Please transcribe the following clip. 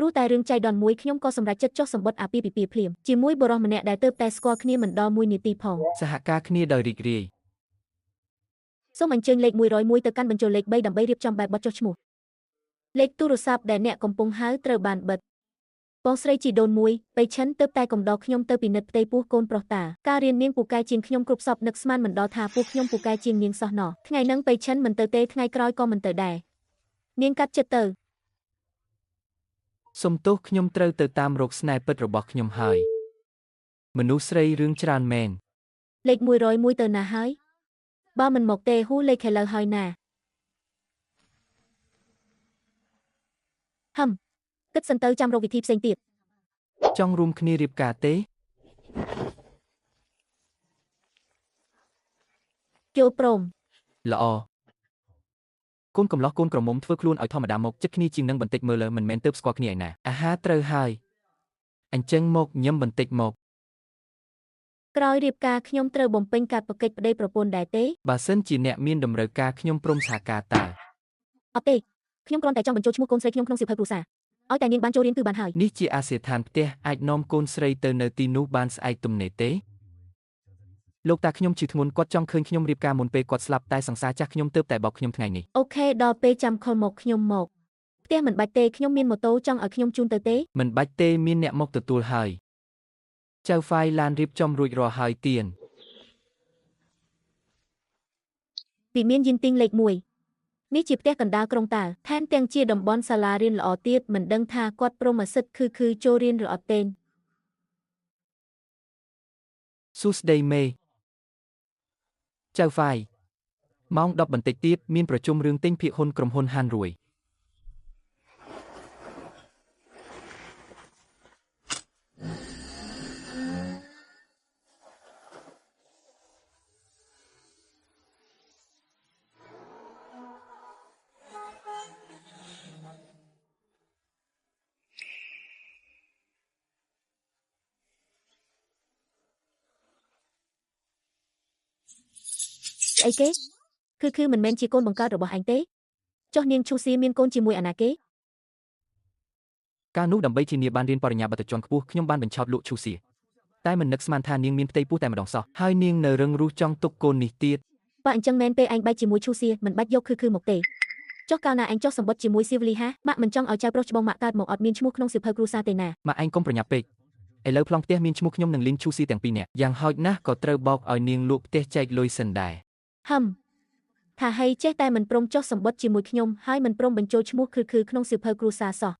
ព្រោះតែរឿងចៃដន្យមួយខ្ញុំក៏សម្រេចចិត្តចុះសម្បត្តិអាពាហ៍ពិពាហ៍ភ្លាមជាមួយបុរសម្នាក់ដែលទើបតែស្គាល់គ្នាមិនដល់1នាទីផងសហការគ្នាដោយរីករាយសូមអញ្ជើញលេខ101ទៅកាន់បញ្ចូលលេខ3ដើម្បីរៀបចំបែបបទចុះឈ្មោះលេខទូរស័ព្ទដែលអ្នកកំពុងហៅត្រូវបានបិទបងស្រីជីដូនមួយបេឈិនទើបតែកំដរខ្ញុំទៅពិនិត្យផ្ទៃពោះកូនប្រុសតាការរៀននាងពូកែជាងខ្ញុំគ្រប់សពនឹកស្មានមិនដល់ថាពោះខ្ញុំពូកែជាងនាងសោះណោះថ្ងៃហ្នឹងបេឈិនមិនទៅទេថ្ងៃក្រោយក៏មិនទៅដែរនាងកាត់ចិត្តទៅសុំទោសខ្ញុំត្រូវទៅតាមរកស្នេហ៍ពិតរបស់ខ្ញុំហើយមនុស្សស្រីរឿងច្រើនមែនលេខ101ទៅណាហើយបើមិនមកទេហ៊ូលេខឥឡូវហើយណាគិតសិនទៅចាំរកវិធីផ្សេងទៀតចង់រួមគ្នារៀបការទេចូលព្រមល្អកូនកំឡោះកូនក្រមុំធ្វើខ្លួនឲ្យធម្មតាមកចិត្តគ្នាជាងនឹងបន្តិចមើលមិនមែនទៅស្គាល់គ្នាឯណាអាហារត្រូវហើយអញ្ចឹងមកញឹមបន្តិចមកក្រោយរៀបការខ្ញុំត្រូវបំពេញកាតព្វកិច្ចប្តីប្រពន្ធដែរទេបើសិនជាអ្នកមានតម្រូវការខ្ញុំព្រមសហការតើអត់ទេខ្ញុំគ្រាន់តែចង់បញ្ចូលឈ្មោះកូនស្រីខ្ញុំក្នុងសៀវភៅគ្រួសារឲ្យតែនាងបានចូលរៀនគឺបានហើយនេះជាអាសយដ្ឋានផ្ទះអាចនាំកូនស្រីទៅនៅទីនោះបានស្អែកទំនេរទេលោកតាខ្ញុំជឿធ្ងន់គាត់ចង់ឃើញខ្ញុំរៀបការមុនពេលគាត់ស្លាប់តែសង្សារចាស់ខ្ញុំទើបតែបោកខ្ញុំថ្ងៃនេះអូខេដល់ពេលចាំខលមកខ្ញុំមកផ្ទះមិនបាច់ទេខ្ញុំមានម៉ូតូចង់ឲ្យខ្ញុំជូនទៅទេមិនបាច់ទេមានអ្នកមកទទួលហើយចៅហ្វាយឡានរៀបចំរួចរាល់ហើយទៀនពីមានយិនទីងលេខ1នេះជាផ្ទះកណ្ដាលក្រុងតាថែមទាំងជាតំបន់សាលារៀនល្អទៀតមិនដឹងថាគាត់ព្រមសិទ្ធគឺចូលរៀនឬអត់ទេសួស្ដីមេចៅហ្វាយម៉ោង10បន្តិចទៀតមានប្រជុំរឿងទិញភាគហ៊ុនក្រុមហ៊ុនហានរួយអីគេគឺមិនមែនជាកូនបង្កើតរបស់ឯងទេចុះនាងឈូសៀមានកូនជាមួយអាណាគេការនោះដើម្បីធានាបានរៀនបរិញ្ញាបត្រជាន់ខ្ពស់ខ្ញុំបានបញ្ឆោតលក់ឈូសៀតែមិននឹកស្មានថានាងមានផ្ទៃពោះតែម្ដងសោះហើយនាងនៅរឹងរូសចង់ទុកកូននេះទៀតបើអញ្ចឹងមែនពេលឯងបែកជាមួយឈូសៀមិនបាច់យកគឺមកទេចុះកាលណាឯងចុះសម្បត្តិជាមួយស៊ីវលីហាម៉ាក់មិនចង់ឲ្យចៅប្រុសច្បងម៉ាក់កើតមកអត់មានឈ្មោះក្នុងសៀវភៅគ្រួសារទេណាម៉ាក់ឯងកុំប្រញាប់ពេកឥឡូវប្លង់ផ្ទះមានឈ្មោះខ្ញុំនិងលីងឈូសៀទាំងពីរនាក់យ៉ាងហោចណាស់ក៏ត្រូវបោកឲ្យនាងលក់ផ្ទះចែកលុយសិនដែរថាហីចេះតែមិនព្រមចុះសម្បត្តិជាមួយខ្ញុំហើយមិនព្រមបញ្ចូលឈ្មោះគឺក្នុងសៀវភៅគ្រួសារសោះ